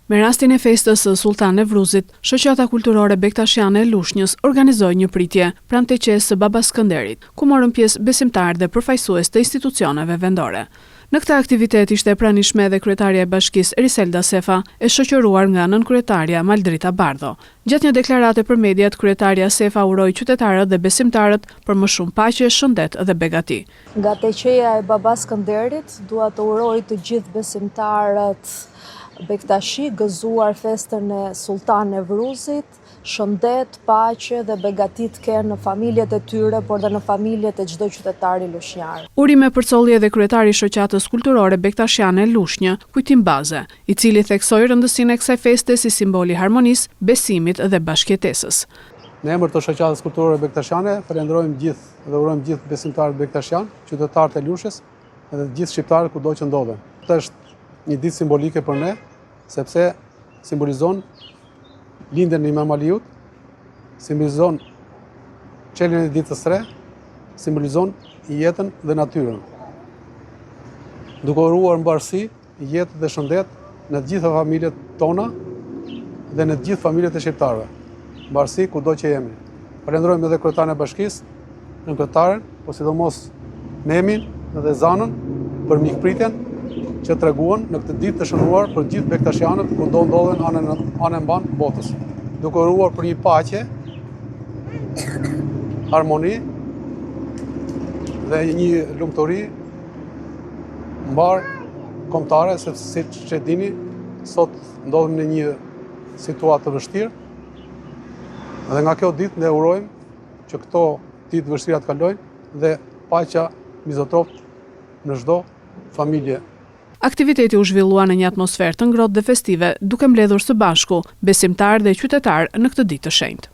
Me rastin e festës së Sultan Nevruzit, shoqata kulturore Bektashiane e Lushnjës organizoi një pritje pranë teqes së Baba Skënderit, ku morën pjesë besimtarë dhe përfaqësues të institucioneve vendore. Në këtë aktivitet ishte pranishme edhe kryetaria e bashkisë Eriselda Sefa, e shoqëruar nga nënkryetaria Maldrita Bardho. Gjatë një deklarate për mediat, kryetaria Sefa uroi qytetarët dhe besimtarët për më shumë paqe, shëndet dhe begati. Nga teqeja e Baba Skënderit, dua të uroj të gjithë besimtarët Bektashi gëzuar festën e Sultan Nevruzit, shëndet, paqe dhe begati të kenë në familjet e tyre, por dhe në familjet e çdo qytetari lushnjar. Urime përcolli edhe kryetari i shoqatës kulturore Bektashiane e Lushnjë, Kujtim Baze, i cili theksoi rëndësinë e kësaj feste si simboli i harmonisë, besimit dhe bashkëjetesës. Në emër të shoqatës kulturore Bektashiane, falenderojmë gjithë dhe urojmë gjithë besimtarët bektashian, qytetarët e Lushës dhe të gjithë shqiptarët kudo që ndodhen. Këtë është një ditë simbolike për ne, sepse simbolizon lindjen e Imam Aliut, simbolizon çeljen e ditës së re, simbolizon jetën dhe natyrën. Duke uruar mbarësi, jetë dhe shëndet në të gjitha familjet tona dhe në të gjithë familjet e shqiptarëve. Mbarësi kudo që jemi. Falenderojmë edhe kryetarin e bashkisë, nënkryetaren, po sidomos Memin dhe Zanën për mikpritjen që treguan në këtë ditë të shënuar për gjithë bektashianët kudo ndodhen anë mban botës. Duke uruar për një paqe, harmoni dhe një lumturi mbar kombëtare, sepse siç e dini, sot ndodhemi në një situatë të vështirë. Dhe nga kjo ditë ne urojmë që këto ditë të vështira të kalojnë dhe paqja mizotroft në çdo familje. Aktiviteti u zhvillua në një atmosferë të ngrohtë dhe festive, duke mbledhur së bashku besimtarë dhe qytetarë në këtë ditë të shenjtë.